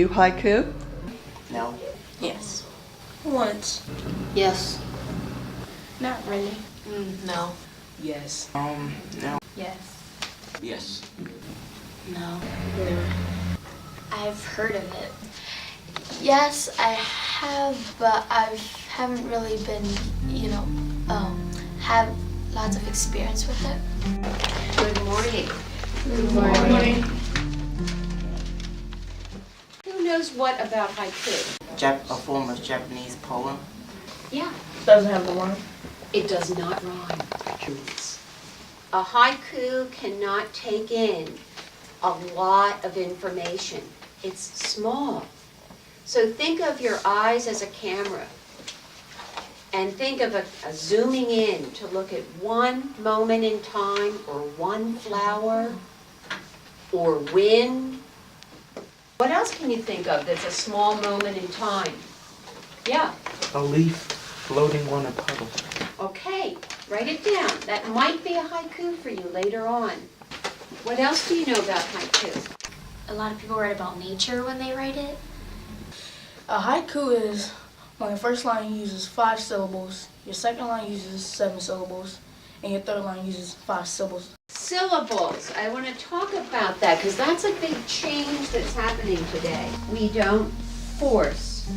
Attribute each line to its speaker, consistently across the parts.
Speaker 1: you haiku?
Speaker 2: No.
Speaker 3: Yes. Once.
Speaker 4: Yes.
Speaker 3: Not really.
Speaker 4: No.
Speaker 2: Yes. No.
Speaker 3: Yes.
Speaker 2: Yes.
Speaker 4: No.
Speaker 3: No.
Speaker 4: I've heard of it. Yes, I have, but I haven't really been, have lots of experience with it.
Speaker 5: Good morning.
Speaker 3: Good morning.
Speaker 5: Who knows what about haiku?
Speaker 2: A form of Japanese poem.
Speaker 5: Yeah.
Speaker 3: Doesn't have the rhyme.
Speaker 5: It does not rhyme. A haiku cannot take in a lot of information. It's small. So think of your eyes as a camera and think of a zooming in to look at one moment in time or one flower or wind. What else can you think of that's a small moment in time? Yeah.
Speaker 6: A leaf floating on a puddle.
Speaker 5: Okay, write it down. That might be a haiku for you later on. What else do you know about haiku?
Speaker 4: A lot of people write about nature when they write it.
Speaker 3: A haiku is when your first line uses 5 syllables, your second line uses 7 syllables, and your third line uses 5 syllables.
Speaker 5: Syllables. I want to talk about that because that's a big change that's happening today. We don't force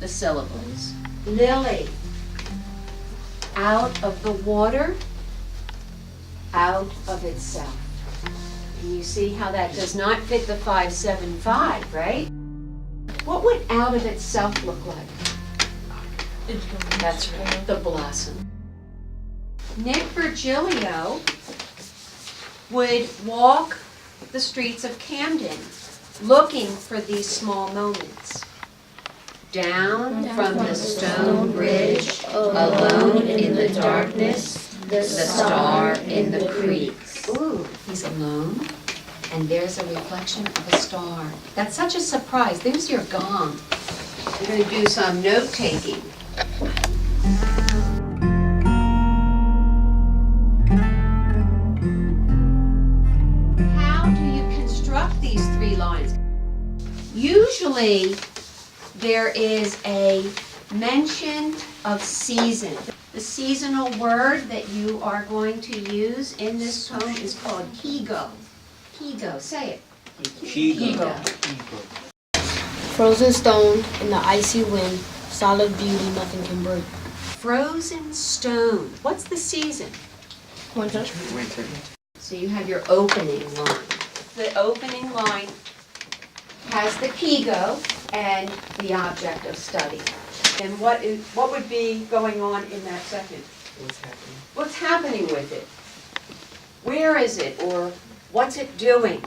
Speaker 5: the syllables. Lily. Out of the water, out of itself. And you see how that does not fit the 5-7-5, right? What would out of itself look like? That's right, the blossom. Nick Virgilio would walk the streets of Camden looking for these small moments. Down from the stone bridge, alone in the darkness, the star in the creek. Ooh, he's alone, and there's a reflection of a star. That's such a surprise. There's your gong. We're going to do some note-taking. How do you construct these 3 lines? Usually, there is a mention of season. The seasonal word that you are going to use in this poem is called higo. Higo, say it.
Speaker 2: Higo.
Speaker 7: Frozen stone in the icy wind, solid beauty nothing can break.
Speaker 5: Frozen stone. What's the season?
Speaker 7: Winter.
Speaker 6: Winter.
Speaker 5: So you have your opening line. The opening line has the higo and the object of study. And what would be going on in that second?
Speaker 6: What's happening?
Speaker 5: What's happening with it? Where is it? Or what's it doing?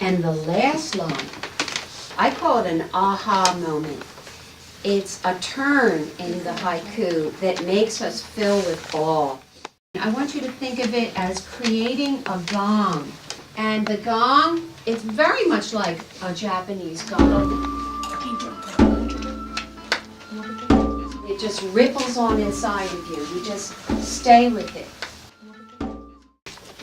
Speaker 5: And the last line, I call it an aha moment. It's a turn in the haiku that makes us fill with awe. I want you to think of it as creating a gong. And the gong, it's very much like a Japanese gong. It just ripples on inside of you. You just stay with it.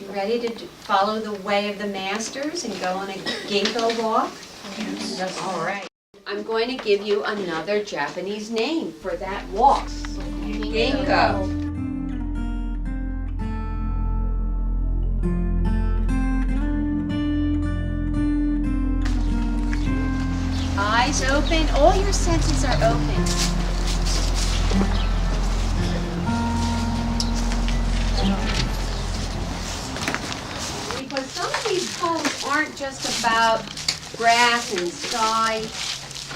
Speaker 5: You ready to follow the way of the masters and go on a ginkgo walk? Yes. All right. I'm going to give you another Japanese name for that walk. Ginkgo. Eyes open. All your senses are open. Because some of these poems aren't just about grass and sky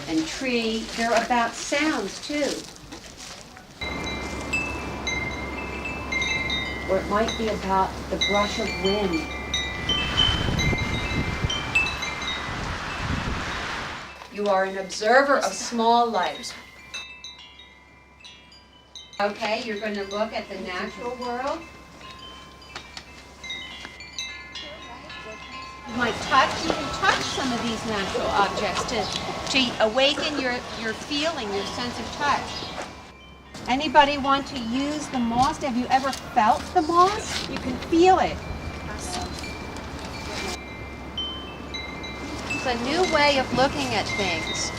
Speaker 5: and tree, they're about sounds too. Or it might be about the brush of wind. You are an observer of small life. Okay, you're going to look at the natural world. You might you can touch some of these natural objects to awaken your feeling, your sense of touch. Anybody want to use the moss? Have you ever felt the moss? You can feel it. It's a new way of looking at things.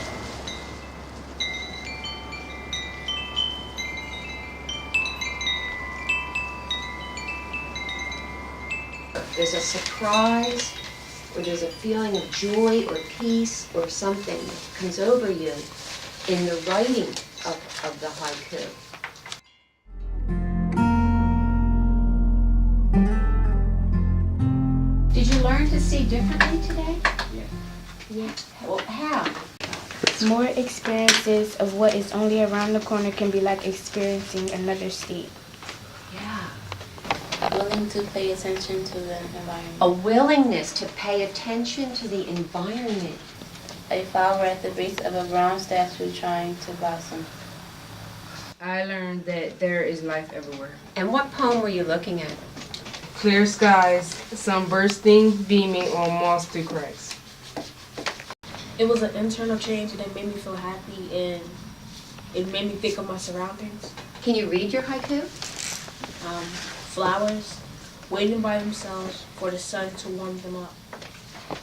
Speaker 5: There's a surprise, or there's a feeling of joy or peace or something that comes over you in the writing of the haiku. Did you learn to see differently today? Yeah. Well, how?
Speaker 1: More experiences of what is only around the corner can be like experiencing another state.
Speaker 5: Yeah.
Speaker 8: Willing to pay attention to the environment.
Speaker 5: A willingness to pay attention to the environment.
Speaker 8: A flower at the base of a brown statue trying to blossom.
Speaker 9: I learned that there is life everywhere.
Speaker 5: And what poem were you looking at?
Speaker 9: Clear skies, sun bursting, beaming on moss through cracks.
Speaker 10: It was an internal change and it made me feel happy and it made me think of my surroundings.
Speaker 5: Can you read your haiku?
Speaker 10: Flowers waiting by themselves for the sun to warm them up.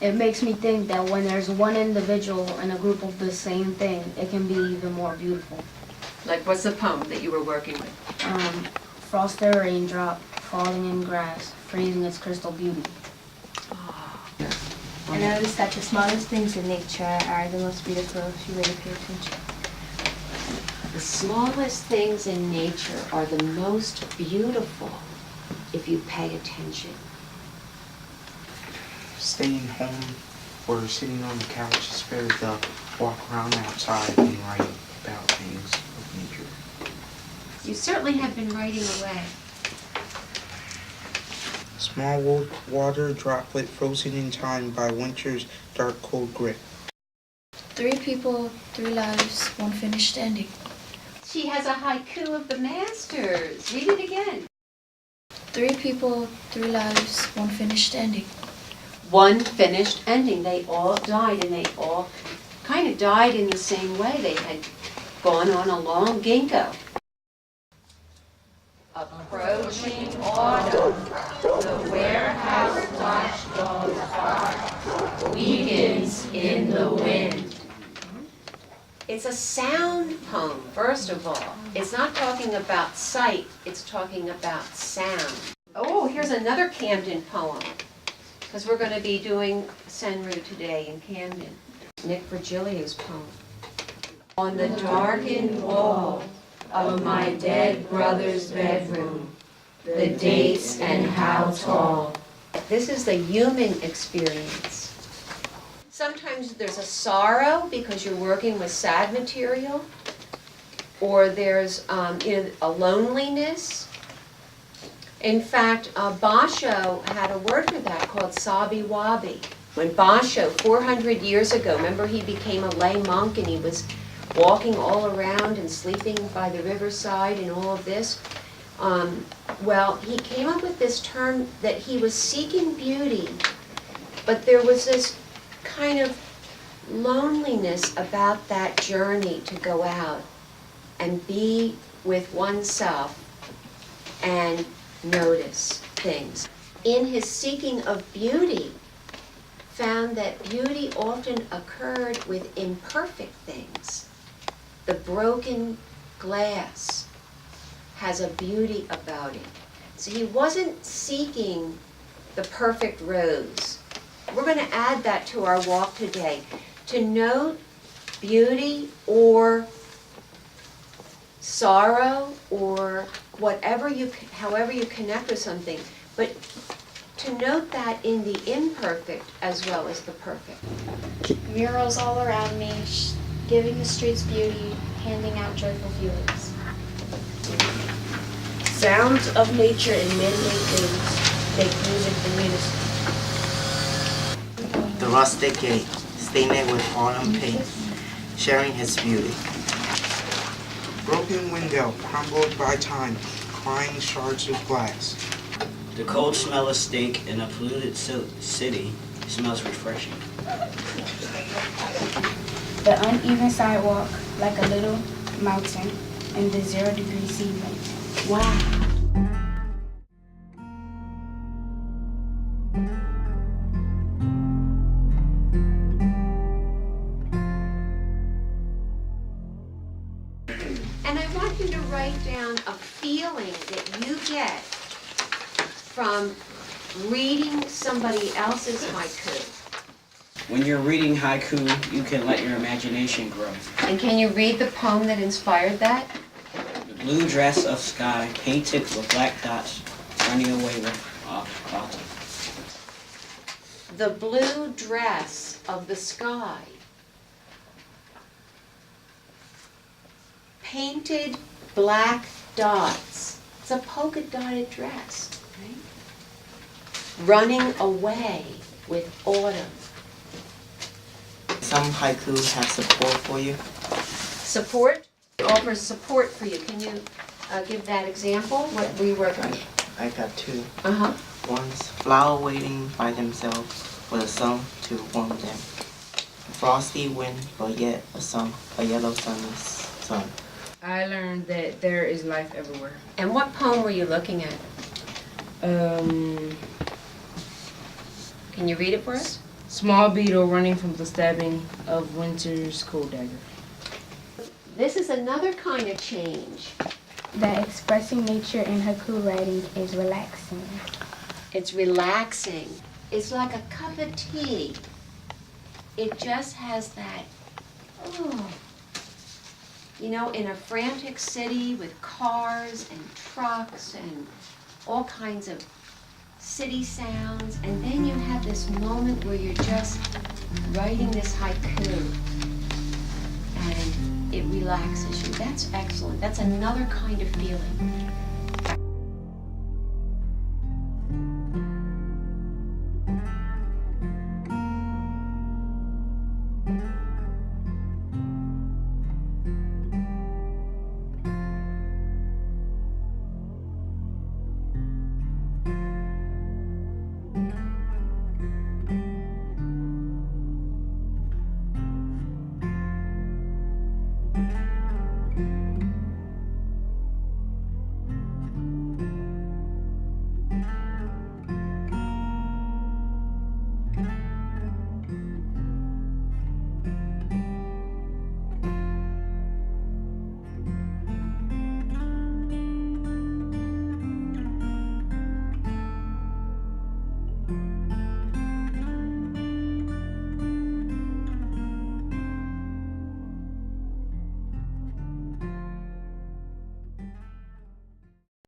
Speaker 7: It makes me think that when there's one individual in a group of the same thing, it can be even more beautiful.
Speaker 5: Like, what's the poem that you were working with?
Speaker 7: Frosted raindrop falling in grass, freezing its crystal beauty.
Speaker 11: I noticed that the smallest things in nature are the most beautiful if you really pay attention.
Speaker 5: The smallest things in nature are the most beautiful if you pay attention.
Speaker 6: Staying home or sitting on the couch is better to walk around outside and write about things of nature.
Speaker 5: You certainly have been writing away.
Speaker 6: Small water droplet frozen in time by winter's dark cold grip.
Speaker 4: 3 people, 3 lives, 1 finished ending.
Speaker 5: She has a haiku of the masters. Read it again.
Speaker 4: 3 people, 3 lives, 1 finished ending.
Speaker 5: 1 finished ending. They all died, and they all kind of died in the same way. They had gone on a long ginkgo. Approaching autumn, the warehouse watchdog's bark weakens in the wind. It's a sound poem, first of all. It's not talking about sight, it's talking about sound. Oh, here's another Camden poem, because we're going to be doing Senru today in Camden. Nick Virgilio's poem. On the darkened wall of my dead brother's bedroom, the dates and how tall. This is the human experience. Sometimes there's a sorrow because you're working with sad material, or there's a loneliness. In fact, Basho had a word for that called sabi wabi. When Basho, 400 years ago, remember he became a lay monk and he was walking all around and sleeping by the riverside and all of this. Well, he came up with this term that he was seeking beauty, but there was this kind of loneliness about that journey to go out and be with oneself and notice things. In his seeking of beauty, found that beauty often occurred with imperfect things. The broken glass has a beauty about it. So he wasn't seeking the perfect rose. We're going to add that to our walk today. To note beauty or sorrow or however you connect with something, but to note that in the imperfect as well as the perfect.
Speaker 4: Murals all around me, giving the streets beauty, handing out joyful feelings.
Speaker 10: Sounds of nature and man-made things make music in unison.
Speaker 2: The rustic gate, stained with autumn paint, sharing his beauty.
Speaker 6: Broken window crumbled by time, crying shards of glass.
Speaker 2: The cold smell of steak in a polluted city smells refreshing.
Speaker 1: The uneven sidewalk like a little mountain in the 0-degree sea light.
Speaker 5: Wow. want you to write down a feeling that you get from reading somebody else's haiku.
Speaker 2: When you're reading haiku, you can let your imagination grow.
Speaker 5: And can you read the poem that inspired that?
Speaker 2: The blue dress of sky painted with black dots running away with autumn.
Speaker 5: The blue dress of the sky, painted black dots. It's a polka dotted dress, right? Running away with autumn.
Speaker 6: Some haiku have support for you.
Speaker 5: Support? It offers support for you. Can you give that example? What we work on?
Speaker 6: I got two.
Speaker 5: Uh-huh.
Speaker 6: One's flower waiting by themselves for the sun to warm them. Frosty wind, but yet a yellow sunless sun.
Speaker 9: I learned that there is life everywhere.
Speaker 5: And what poem were you looking at? Can you read it for us?
Speaker 9: Small beetle running from the stabbing of winter's cold dagger.
Speaker 5: This is another kind of change.
Speaker 1: That expressing nature in haiku writing is relaxing.
Speaker 5: It's relaxing. It's like a cup of tea. It just has that, oh. You know, in a frantic city with cars and trucks and all kinds of city sounds, and then you have this moment where you're just writing this haiku and it relaxes you. That's excellent. That's another kind of feeling.